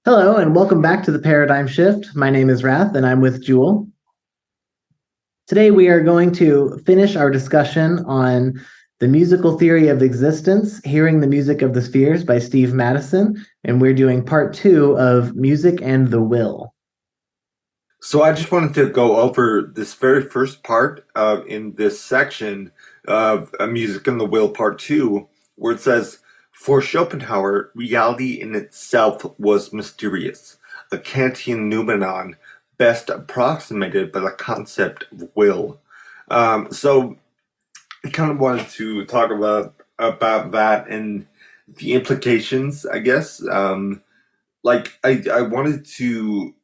Hello, and welcome back to the Paradigm Shift. My name is Rath, and I'm with Jewel. Today, we are going to finish our discussion on the musical theory of existence, Hearing the Music of the Spheres by Steve Madison, and we're doing part 2 of Music and the Will. So I just wanted to go over this very first part in this section of Music and the Will Part 2, where it says, for Schopenhauer, reality in itself was mysterious, a Kantian noumenon best approximated by the concept of will. So I kind of wanted to talk about that and the implications, I guess. I wanted to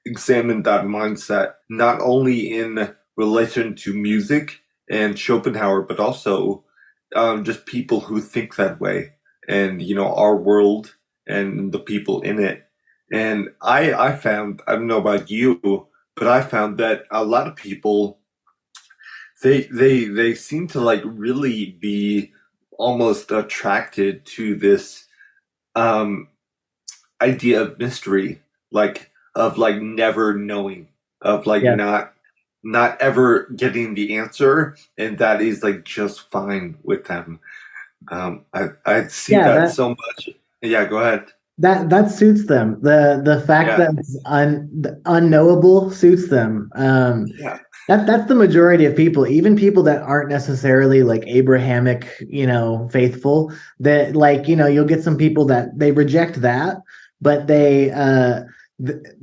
examine that mindset not only in relation to music and Schopenhauer, but also just people who think that way, and our world and the people in it. And I found, I don't know about you, but I found that a lot of people, they seem to like really be almost attracted to this um idea of mystery, like of like never knowing, of like Yeah, not ever getting the answer, and that is like just fine with them. I see yeah, that that so much. Yeah, go ahead. that suits them. The fact Yeah, that it's unknowable suits them. yeah, That's the majority of people, even people that aren't necessarily like Abrahamic, faithful, that like, you'll get some people that they reject that, but they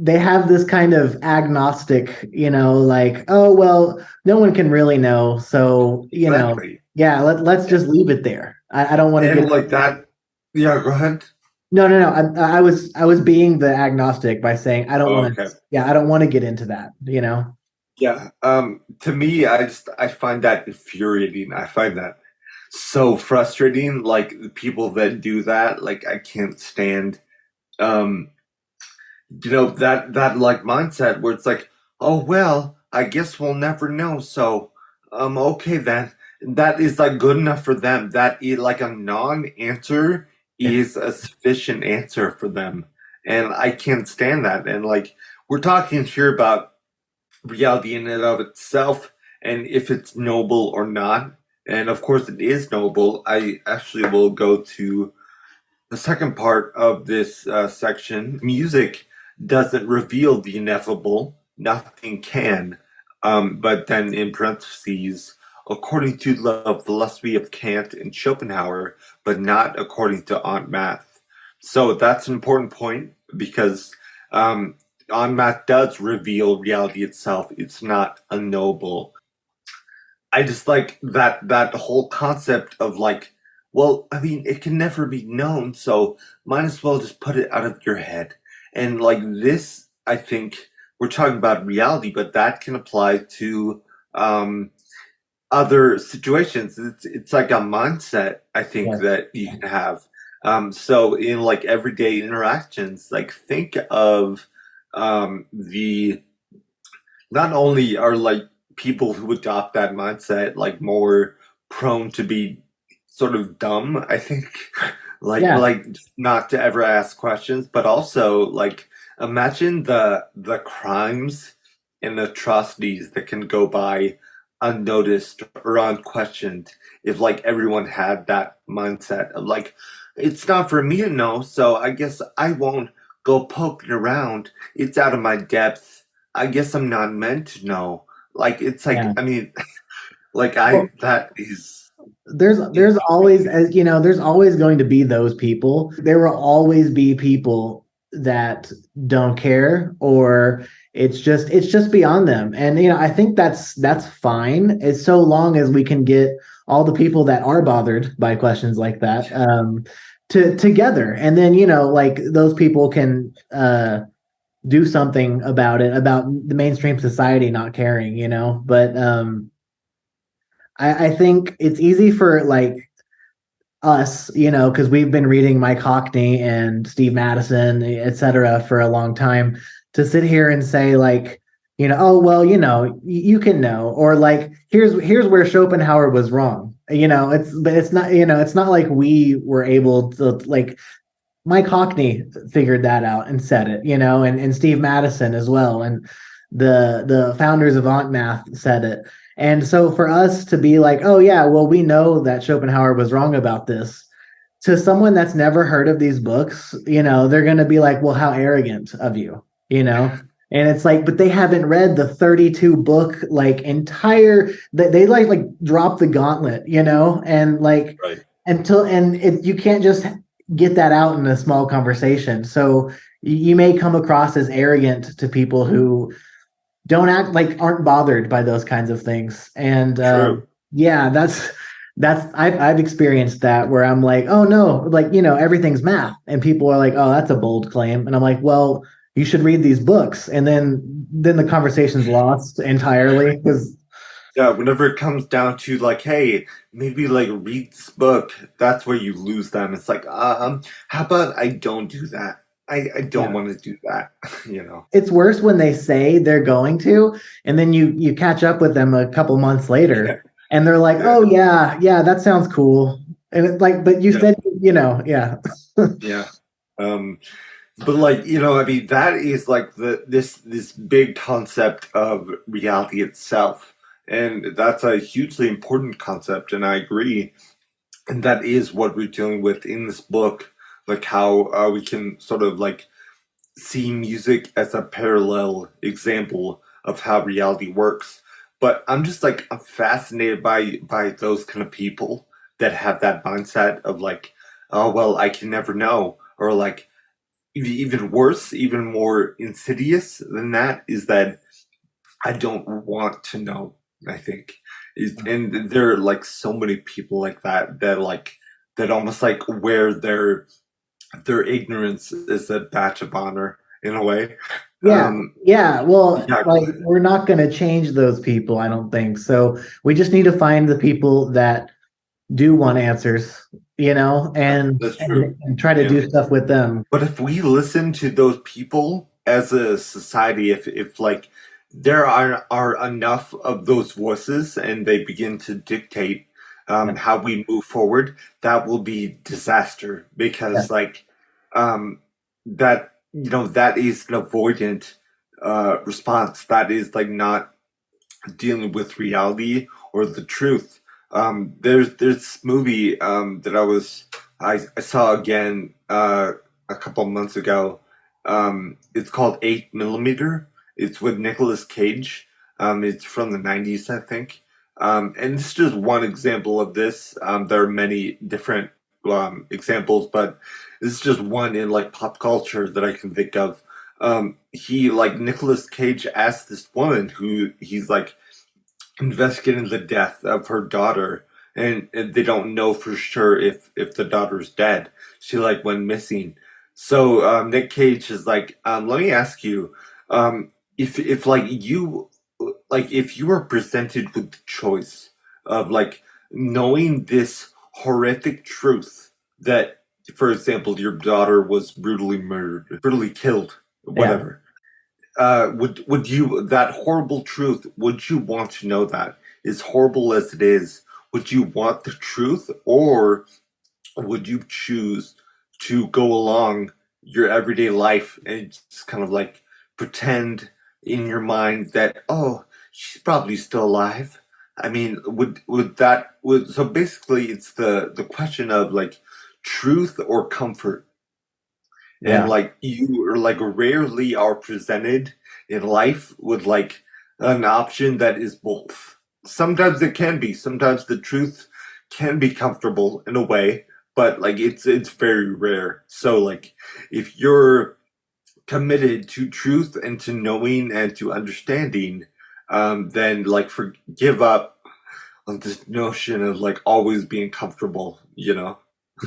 have this kind of agnostic, like, oh well, no one can really know. So, exactly. yeah, let's And, just leave it there. I don't want to and get like that. Yeah, go ahead. no, no, no. I was being the agnostic by saying I don't Oh, want to, okay. yeah, I don't want to get into that. Yeah. To me, I find that infuriating. I find that so frustrating. Like the people that do that, like I can't stand. Um, that like mindset where it's like, oh well, I guess we'll never know, so okay then. That is like good enough for them. That is like a non-answer Yeah. is a sufficient answer for them, and I can't stand that. And like we're talking here about reality in and of itself, and if it's noble or not, and of course it is noble. I actually will go to the second part of this section. Music doesn't reveal the ineffable, nothing can. But then in parentheses, according to the philosophy of Kant and Schopenhauer, but not according to Aunt Math. So that's an important point because um, Aunt Math does reveal reality itself. It's not unknowable. I just like that whole concept of like, well, I mean, it can never be known, so might as well just put it out of your head. And like this, I think we're talking about reality, but that can apply to um other situations. It's like a mindset, I think, Yeah. that you can have. So in like everyday interactions, like think of the not only are like people who adopt that mindset like more prone to be sort of dumb, I think, Yeah. like not to ever ask questions, but also like imagine the crimes and atrocities that can go by unnoticed or unquestioned if like everyone had that mindset of like it's not for me to know, so I guess I won't go poking around. It's out of my depth. I guess I'm not meant to know. Like it's like Yeah. I mean, like Well, I that is there's always, as there's always going to be those people. There will always be people that don't care, or it's just beyond them. And I think that's fine. It's so long as we can get all the people that are bothered by questions like that to together, and then like those people can do something about it, about the mainstream society not caring. But I think it's easy for like us, because we've been reading Mike Hockney and Steve Madison, et cetera, for a long time, to sit here and say like, oh well, you can know, or like here's where Schopenhauer was wrong. But it's not, it's not like we were able to like Mike Hockney figured that out and said it, and Steve Madison as well, and the founders of Aunt Math said it. And so for us to be like, oh yeah, well we know that Schopenhauer was wrong about this, to someone that's never heard of these books, they're going to be like, well, how arrogant of you, you know? And it's like, but they haven't read the 32 book, like entire, they like drop the gauntlet, and like, Right. you can't just get that out in a small conversation. So you may come across as arrogant to people who don't act like aren't bothered by those kinds of things. And True. yeah, that's I've experienced that where I'm like, oh no, like everything's math, and people are like, oh, that's a bold claim, and I'm like, well, you should read these books, and then the conversation's lost entirely because Yeah, whenever it comes down to like, hey, maybe like read this book, that's where you lose them. It's like, how about I don't do that? I don't yeah, want to do that, you know. it's worse when they say they're going to, and then you catch up with them a couple months later, Yeah, and they're like, yeah, oh yeah, that sounds cool, and it's like, but you yeah, said, yeah. yeah. Um, but like, I mean, that is like this big concept of reality itself. And that's a hugely important concept, and I agree. And that is what we're dealing with in this book, like how we can sort of like see music as a parallel example of how reality works. But I'm just like I'm fascinated by those kind of people that have that mindset of like, oh well, I can never know, or like even worse, even more insidious than that is that I don't want to know. I think, and there are like so many people like that that almost like wear their ignorance as a badge of honor in a way. Yeah, yeah. Well, Yeah, like we're not going to change those people, I don't think. So we just need to find the people that do want answers, and that's true. and try to Yeah. do stuff with them. But if we listen to those people as a society, if like there are enough of those voices and they begin to dictate Yeah, how we move forward, that will be disaster yeah, because like that that is an avoidant response. That is like not dealing with reality or the truth. There's this movie that I saw again a couple months ago. It's called 8 mm. It's with Nicolas Cage. It's from the 90s, I think. And it's just one example of this. There are many different examples, but this is just one in like pop culture that I can think of. He like Nicolas Cage asked this woman who he's like investigating the death of her daughter, and they don't know for sure if the daughter's dead. She like went missing. So Nick Cage is like, let me ask you, if like if you were presented with the choice of like knowing this horrific truth that, for example, your daughter was brutally murdered, brutally killed, yeah, whatever, would you that horrible truth, would you want to know that, as horrible as it is, would you want the truth, or would you choose to go along your everyday life and just kind of like pretend in your mind that, oh, she's probably still alive? I mean, would so basically it's the question of like truth or comfort, and yeah, like you are like rarely are presented in life with like an option that is both. Sometimes it can be, sometimes the truth can be comfortable in a way, but like it's very rare. So like if you're committed to truth and to knowing and to understanding, then like give up on this notion of like always being comfortable, you know.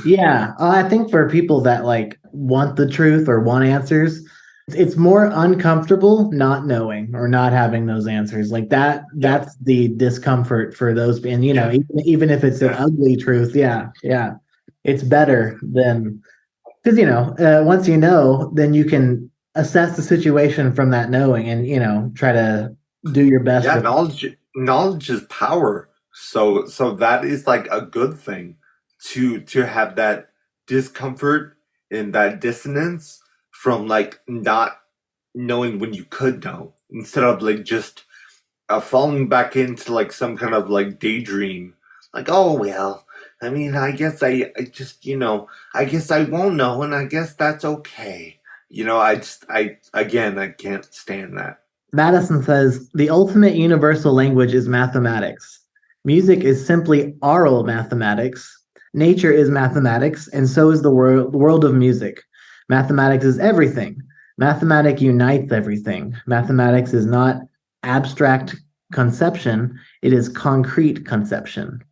yeah. I think for people that like want the truth or want answers, it's more uncomfortable not knowing or not having those answers. Like that, Yeah, that's the discomfort for those. And yeah, even if it's an yeah. ugly truth, yeah, yeah, it's better than because once you know, then you can assess the situation from that knowing, and try to do your best Yeah, with. knowledge is power. So that is like a good thing to have that discomfort in that dissonance from like not knowing when you could know, instead of like just falling back into like some kind of like daydream, like, oh well, I mean, I guess I just, I guess I won't know, and I guess that's okay. I can't stand that. Madison says the ultimate universal language is mathematics. Music is simply aural mathematics. Nature is mathematics, and so is the world of music. Mathematics is everything. Mathematics unites everything. Mathematics is not abstract conception, it is concrete conception.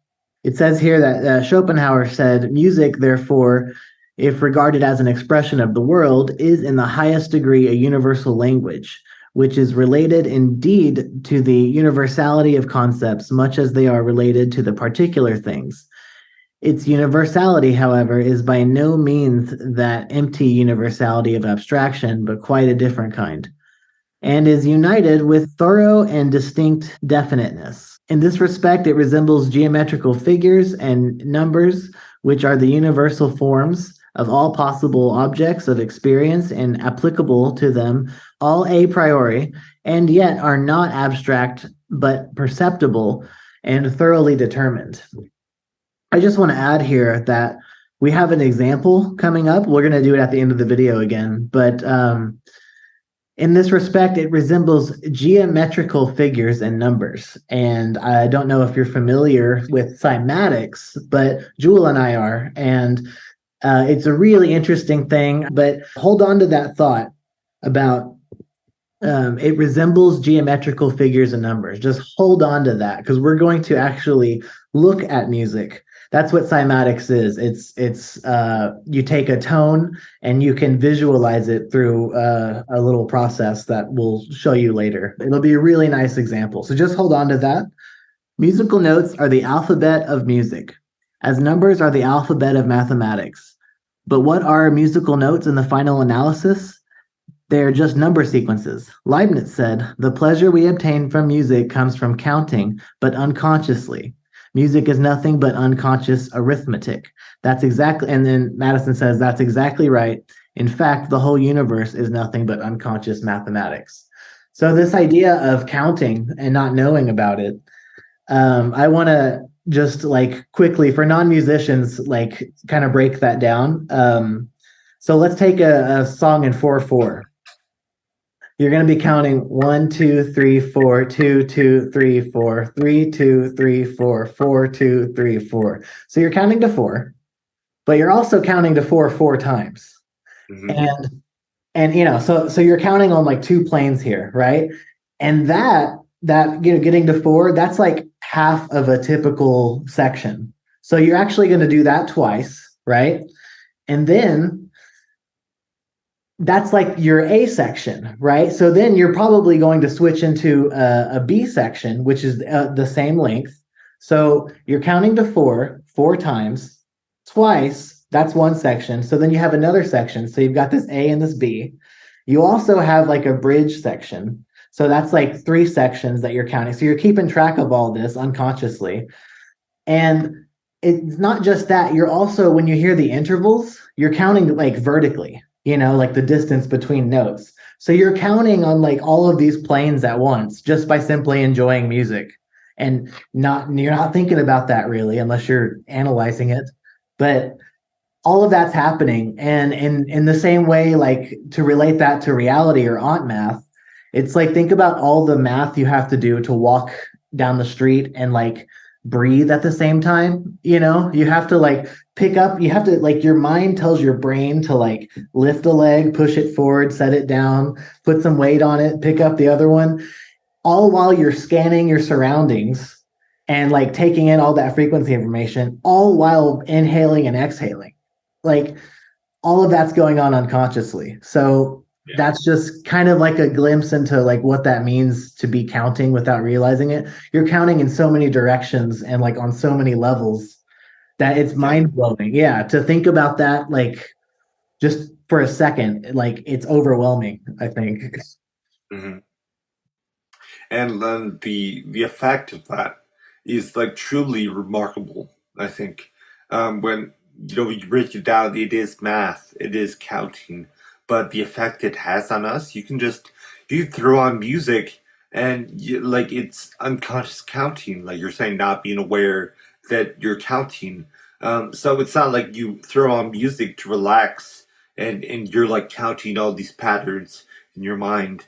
It says here that Schopenhauer said, music, therefore, if regarded as an expression of the world, is in the highest degree a universal language, which is related indeed to the universality of concepts, much as they are related to the particular things. Its universality, however, is by no means that empty universality of abstraction, but quite a different kind, and is united with thorough and distinct definiteness. In this respect, it resembles geometrical figures and numbers, which are the universal forms of all possible objects of experience and applicable to them all a priori, and yet are not abstract but perceptible and thoroughly determined. I just want to add here that we have an example coming up. We're going to do it at the end of the video again, but in this respect, it resembles geometrical figures and numbers. And I don't know if you're familiar with cymatics, but Jewel and I are. And it's a really interesting thing. But hold on to that thought about it resembles geometrical figures and numbers. Just hold on to that, because we're going to actually look at music. That's what cymatics is. It's you take a tone and you can visualize it through a little process that we'll show you later. It'll be a really nice example. So just hold on to that. Musical notes are the alphabet of music, as numbers are the alphabet of mathematics. But what are musical notes in the final analysis? They are just number sequences. Leibniz said, "The pleasure we obtain from music comes from counting, but unconsciously. Music is nothing but unconscious arithmetic." That's exactly, and then Madison says, that's exactly right. In fact, the whole universe is nothing but unconscious mathematics. So this idea of counting and not knowing about it, I want to just like quickly for non-musicians, like kind of break that down. So let's take a song in 4/4. You're going to be counting 1, 2, 3, 4, 2, 2, 3, 4, 3, 2, 3, 4, 4, 2, 3, 4. So you're counting to 4, but you're also counting to 4 4 times. Mm-hmm. And so you're counting on like two planes here, right? And that getting to 4, that's like half of a typical section. So you're actually going to do that twice, right? And then that's like your A section, right? So then you're probably going to switch into a B section, which is the same length. So you're counting to 4 4 times, twice, that's one section. So then you have another section. So you've got this A and this B. You also have like a bridge section. So that's like 3 sections that you're counting. So you're keeping track of all this unconsciously. And it's not just that, you're also, when you hear the intervals, you're counting like vertically, like the distance between notes. So you're counting on like all of these planes at once just by simply enjoying music. And you're not thinking about that really unless you're analyzing it. But all of that's happening. And in the same way, like to relate that to reality or aunt math, it's like think about all the math you have to do to walk down the street and like breathe at the same time. You have to like pick up, you have to like, your mind tells your brain to like lift a leg, push it forward, set it down, put some weight on it, pick up the other one, all while you're scanning your surroundings and like taking in all that frequency information, all while inhaling and exhaling. Like all of that's going on unconsciously. So that's just kind of like a glimpse into like what that means to be counting without realizing it. You're counting in so many directions and like on so many levels that it's mind blowing. Yeah. To think about that, like just for a second, like it's overwhelming, I think. Mm-hmm. And then the effect of that is like truly remarkable, I think. When when you break it down, it is math, it is counting, but the effect it has on us, you throw on music and like it's unconscious counting, like you're saying, not being aware that you're counting. So it's not like you throw on music to relax and you're like counting all these patterns in your mind.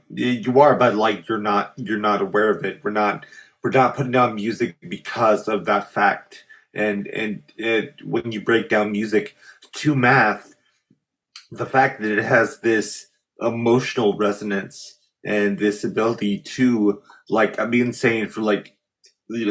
You are, but like you're not aware of it. We're not putting on music because of that fact. When you break down music to math, the fact that it has this emotional resonance and this ability to, like I've been saying for like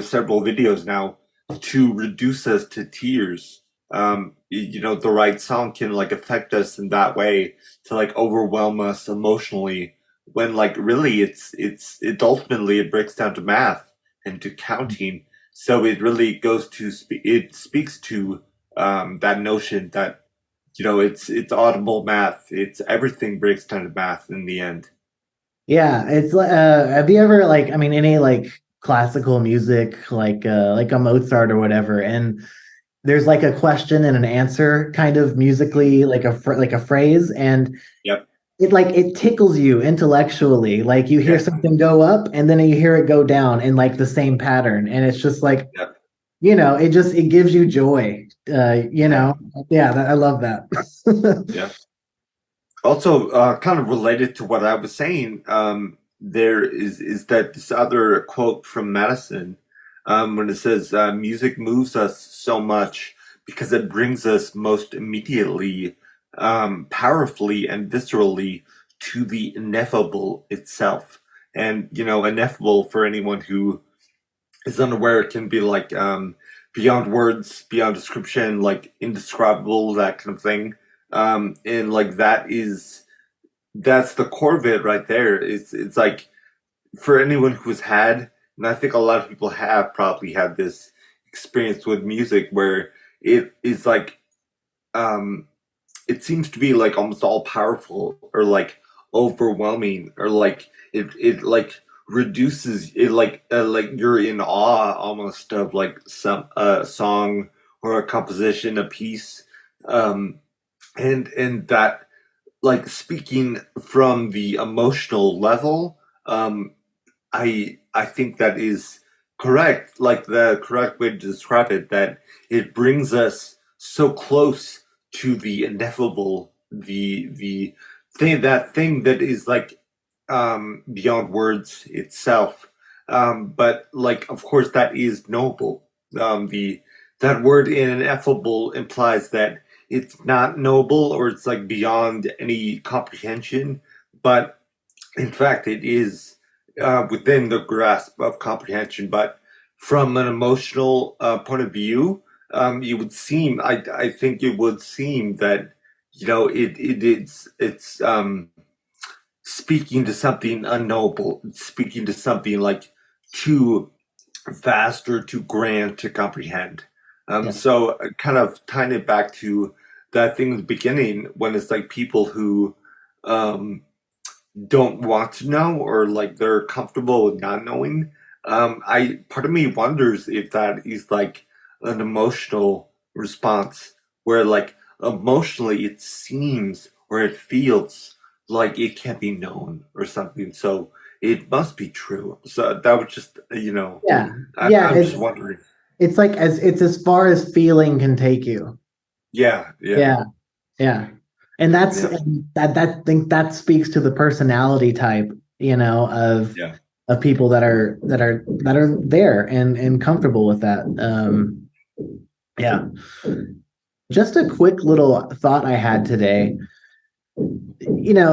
several videos now, to reduce us to tears. The right song can like affect us in that way, to like overwhelm us emotionally, when like really it ultimately it breaks down to math and to counting. So it really goes to it speaks to that notion that it's audible math. It's everything breaks down to math in the end. Yeah, it's have you ever like I mean any like classical music like a Mozart or whatever, and there's like a question and an answer kind of musically like like a phrase, and Yep. it tickles you intellectually, like you hear Yeah. something go up and then you hear it go down in like the same pattern, and it's just like Yep. it gives you joy. Yeah. Yeah, I love that. Yeah. Also, kind of related to what I was saying, there is that this other quote from Madison, when it says, "Music moves us so much because it brings us most immediately, powerfully, and viscerally to the ineffable itself." And ineffable, for anyone who is unaware, can be like beyond words, beyond description, like indescribable, that kind of thing. And like that's the core of it right there. It's like, for anyone who's had, and I think a lot of people have probably had this experience with music where it is like um it seems to be like almost all powerful, or like overwhelming, or like it like reduces it, like you're in awe almost of like some song or a composition, a piece, um and that, like, speaking from the emotional level, um I think that is correct, like the correct way to describe it, that it brings us so close to the ineffable, the thing that is like beyond words itself. But like, of course, that is noble. The That word ineffable implies that it's not noble, or it's like beyond any comprehension, but in fact, it is within the grasp of comprehension. But from an emotional point of view, I think it would seem that it's speaking to something unknowable, it's speaking to something like too vast or too grand to comprehend. Yeah. So kind of tying it back to that thing in the beginning, when it's like people who um, don't want to know, or like they're comfortable with not knowing. I Part of me wonders if that is like an emotional response, where like emotionally it seems or it feels like it can't be known or something. So it must be true. So that was just Yeah. Yeah, I'm just wondering. it's as far as feeling can take you. Yeah, yeah, Yeah. Yeah. And that's yeah, and that think that speaks to the personality type, yeah. of people that are there and comfortable with that. Yeah. Just a quick little thought I had today.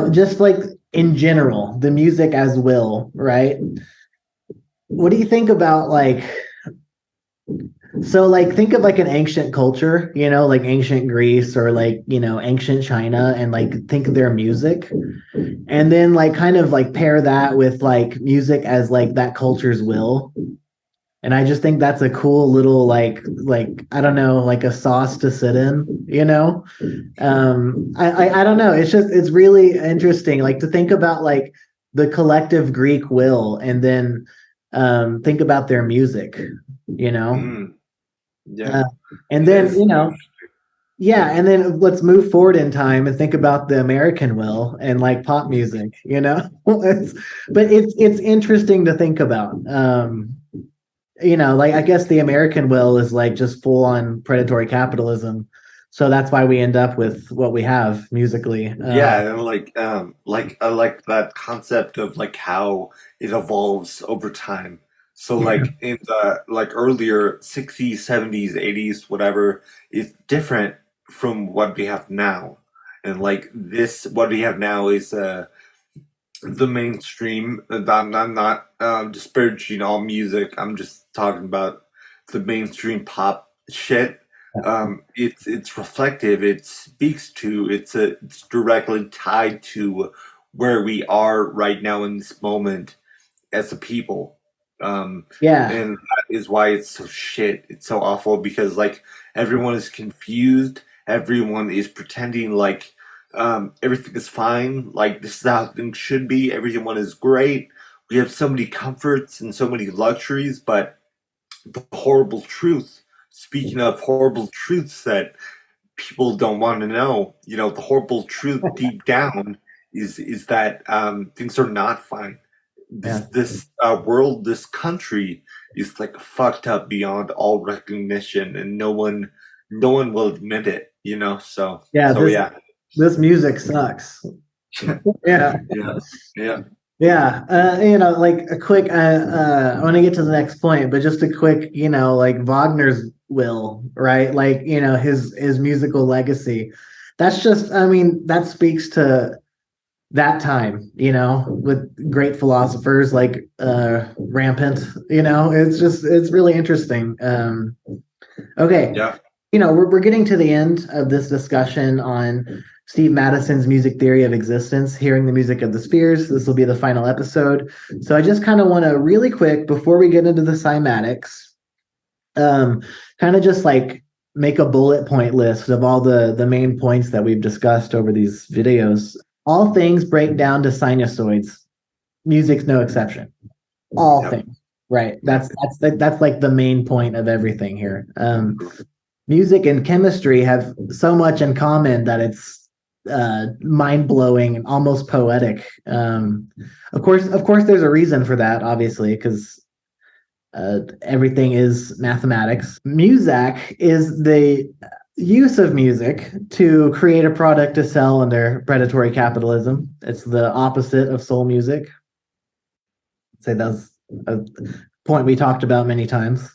Just like in general, the music as will, right? What do you think about like so like think of like an ancient culture, like ancient Greece or like, ancient China, and like think of their music, and then like kind of like pair that with like music as like that culture's will. And I just think that's a cool little like I don't know, like a sauce to sit in. I don't know. It's really interesting, like to think about like the collective Greek will, and then think about their music, you know? Mm. Yeah, Uh, and it then, is. yeah, and then let's move forward in time and think about the American will and like pop music, but it's interesting to think about. Like I guess the American will is like just full on predatory capitalism. So that's why we end up with what we have musically. Yeah, and like I like that concept of like how it evolves over time. So Yeah. like in the like earlier 60s, 70s, 80s, whatever, is different from what we have now. And like this what we have now is the mainstream. I'm not disparaging all music. I'm just talking about the mainstream pop shit. It's reflective. It speaks to. It's directly tied to where we are right now in this moment as a people. Yeah. And that is why it's so shit. It's so awful because like everyone is confused. Everyone is pretending like everything is fine. Like this is how things should be. Everyone is great. We have so many comforts and so many luxuries, but the horrible truth. Speaking of horrible truths that people don't want to know, the horrible truth deep down is that things are not fine. This Yeah. this world, this country is like fucked up beyond all recognition, and no one will admit it. So Yeah, so this yeah, this music sucks. Yeah. yeah, yeah. Yeah, like a quick. I want to get to the next point, but just a quick, like Wagner's will, right? Like, his musical legacy. That's just, I mean, that speaks to that time, with great philosophers like rampant. It's really interesting. Okay, Yeah. we're getting to the end of this discussion on Steve Madison's music theory of existence, hearing the music of the spheres. This will be the final episode. So I just kind of want to really quick, before we get into the cymatics, um, kind of just like make a bullet point list of all the main points that we've discussed over these videos. All things break down to sinusoids. Music's no exception. All Yep. things, right? Yep. That's like the main point of everything here. Music and chemistry have so much in common that it's mind blowing and almost poetic. Of course, there's a reason for that, obviously, because everything is mathematics. Muzak is the use of music to create a product to sell under predatory capitalism. It's the opposite of soul music. I'd say that's a point we talked about many times.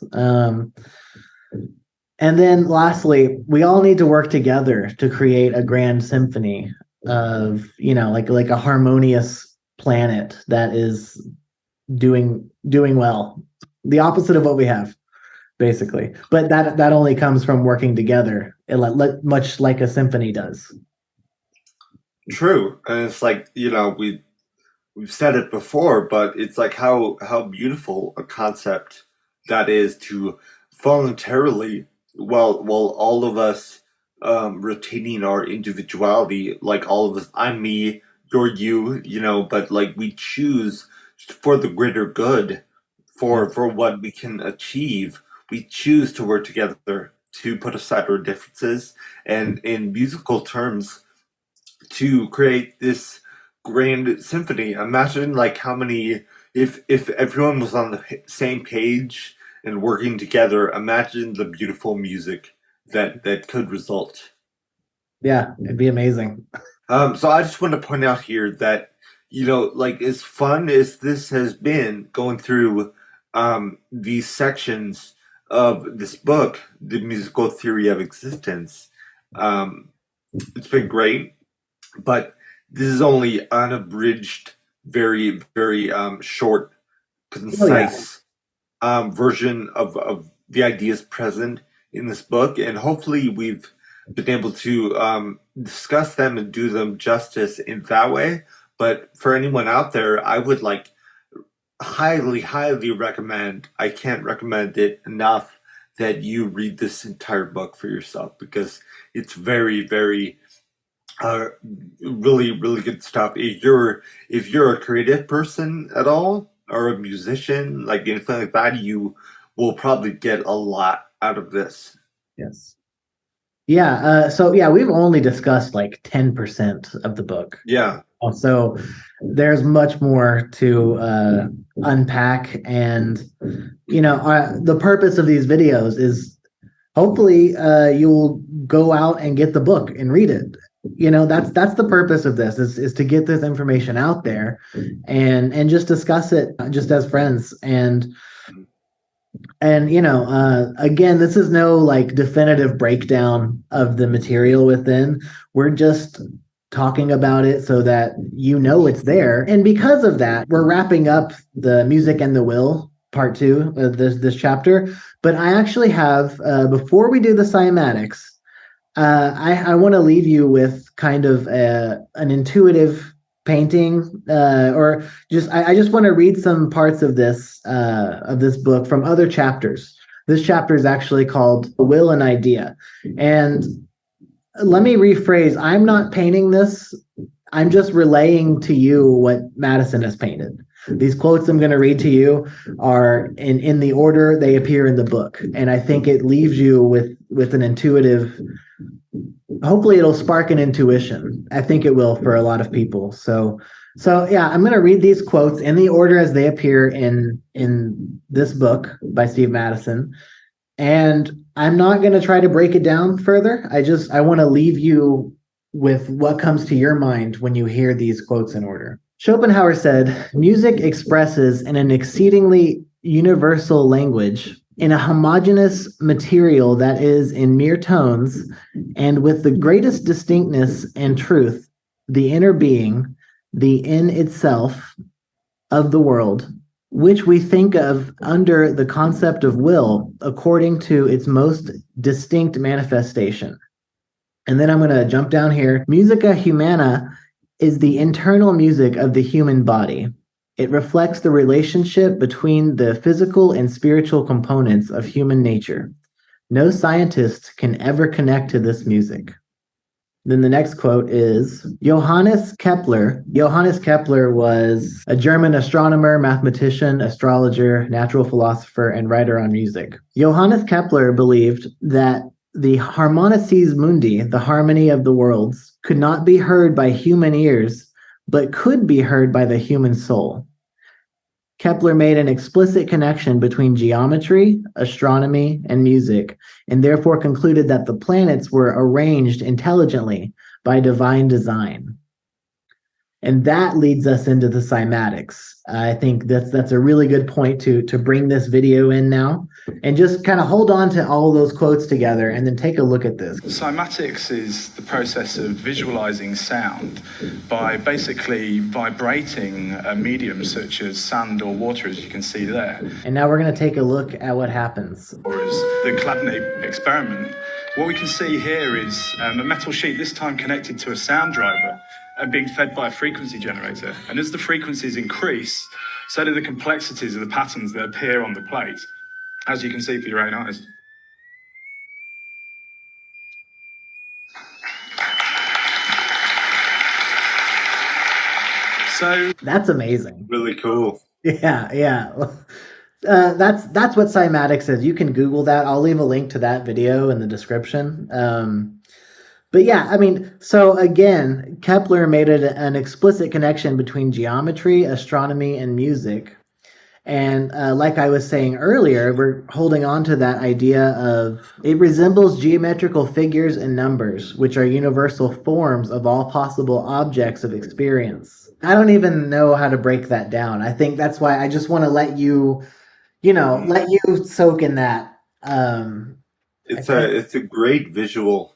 And then lastly, we all need to work together to create a grand symphony of, like a harmonious planet that is doing well. The opposite of what we have, basically. But that only comes from working together, much like a symphony does. True. And it's like, we've said it before, but it's like how beautiful a concept that is to voluntarily, while all of us retaining our individuality, like all of us, I'm me, you're you, but like we choose for the greater good, Yeah. for what we can achieve. We choose to work together to put aside our differences, and in musical terms to create this grand symphony. Imagine like how many if everyone was on the same page and working together. Imagine the beautiful music that could result. Yeah, it'd be amazing. So I just want to point out here that like as fun as this has been going through these sections of this book, The Musical Theory of Existence. Um, it's been great. But this is only an abridged, very, very short, Oh yeah. concise version of the ideas present in this book. And hopefully, we've been able to discuss them and do them justice in that way. But for anyone out there, I would like highly, highly recommend, I can't recommend it enough, that you read this entire book for yourself because it's very, very uh, really, really good stuff. If you're a creative person at all or a musician, like anything like that, you will probably get a lot out of this? Yes. Yeah. So yeah, we've only discussed like 10% of the book. Yeah. So there's much more to unpack, and the purpose of these videos is hopefully you'll go out and get the book and read it. That's the purpose of this is to get this information out there and just discuss it just as friends. And again, this is no like definitive breakdown of the material within. We're just talking about it so that it's there. And because of that, we're wrapping up the music and the will part 2 of this chapter. But I actually have before we do the cymatics, I want to leave you with kind of an intuitive painting, or I just want to read some parts of this book from other chapters. This chapter is actually called Will and Idea. And let me rephrase, I'm not painting this. I'm just relaying to you what Madison has painted. These quotes I'm going to read to you are in the order they appear in the book. And I think it leaves you with an intuitive, hopefully it'll spark an intuition. I think it will for a lot of people. So yeah, I'm going to read these quotes in the order as they appear in this book by Steve Madison. And I'm not going to try to break it down further. I want to leave you with what comes to your mind when you hear these quotes in order. Schopenhauer said, "Music expresses in an exceedingly universal language, in a homogeneous material that is in mere tones, and with the greatest distinctness and truth, the inner being, the in itself of the world, which we think of under the concept of will according to its most distinct manifestation." And then I'm going to jump down here. Musica humana is the internal music of the human body. It reflects the relationship between the physical and spiritual components of human nature. No scientist can ever connect to this music. Then the next quote is Johannes Kepler. Johannes Kepler was a German astronomer, mathematician, astrologer, natural philosopher, and writer on music. Johannes Kepler believed that the harmonices mundi, the harmony of the worlds, could not be heard by human ears, but could be heard by the human soul. Kepler made an explicit connection between geometry, astronomy, and music, and therefore concluded that the planets were arranged intelligently by divine design. And that leads us into the cymatics. I think that's a really good point to bring this video in now, and just kind of hold on to all those quotes together and then take a look at this. Cymatics is the process of visualizing sound by basically vibrating a medium such as sand or water, as you can see there. And now we're going to take a look at what happens. Or as the Chladni experiment, what we can see here is a metal sheet, this time connected to a sound driver, and being fed by a frequency generator. And as the frequencies increase, so do the complexities of the patterns that appear on the plate, as you can see for your own eyes. So that's amazing. Really cool. Yeah. That's what cymatics is. You can Google that. I'll leave a link to that video in the description. But yeah, I mean, so again, Kepler made it an explicit connection between geometry, astronomy, and music. And like I was saying earlier, we're holding on to that idea of it resembles geometrical figures and numbers, which are universal forms of all possible objects of experience. I don't even know how to break that down. I think that's why I just want to let you soak in that. It's a great visual.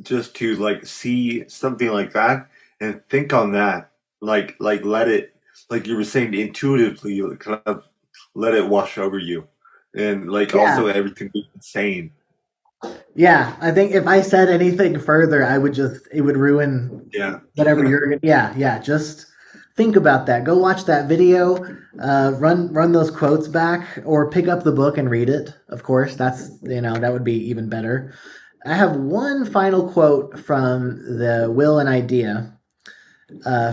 Just to like see something like that and think on that, like let it, like you were saying, intuitively kind of let it wash over you, and also everything be insane. Yeah, I think if I said anything further, it would ruin whatever you're. Yeah. Just think about that. Go watch that video. Run those quotes back, or pick up the book and read it. Of course, that would be even better. I have one final quote from the Will and Idea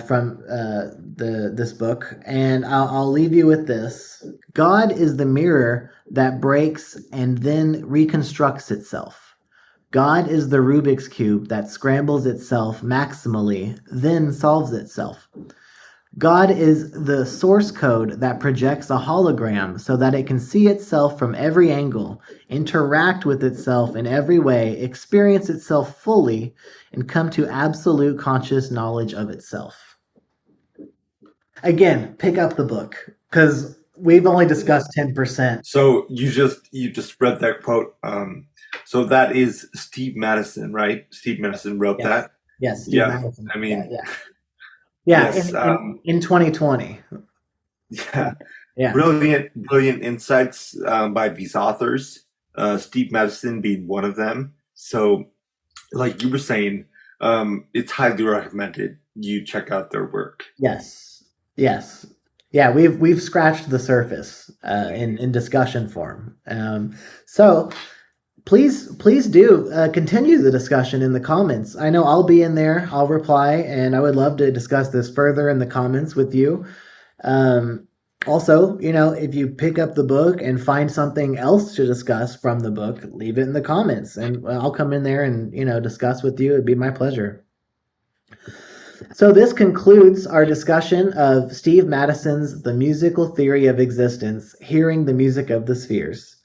from this book, and I'll leave you with this God is the mirror that breaks and then reconstructs itself. God is the Rubik's Cube that scrambles itself maximally, then solves itself. God is the source code that projects a hologram so that it can see itself from every angle, interact with itself in every way, experience itself fully, and come to absolute conscious knowledge of itself. Again, pick up the book, because we've only discussed 10%. So you just read that quote. So that is Steve Madison, right? Steve Madison wrote that. Yes, Steve Yeah. Madison. I mean, yeah, yes, in 2020. yeah, brilliant insights by these authors. Steve Madison being one of them. So, like you were saying, it's highly recommended you check out their work. Yes. Yeah, we've scratched the surface in discussion form. So please do continue the discussion in the comments. I know I'll be in there. I'll reply, and I would love to discuss this further in the comments with you. Also, if you pick up the book and find something else to discuss from the book, leave it in the comments, and I'll come in there and discuss with you. It'd be my pleasure. So this concludes our discussion of Steve Madison's The Musical Theory of Existence, Hearing the Music of the Spheres.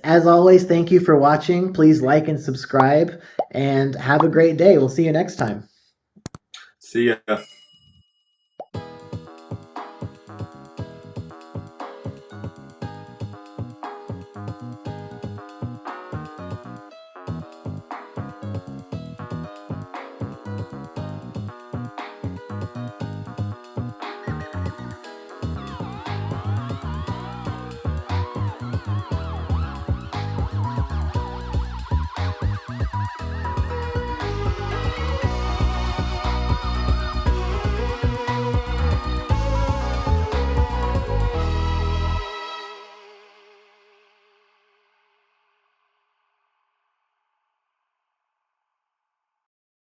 As always, thank you for watching. Please like and subscribe, and have a great day. We'll see you next time. See ya.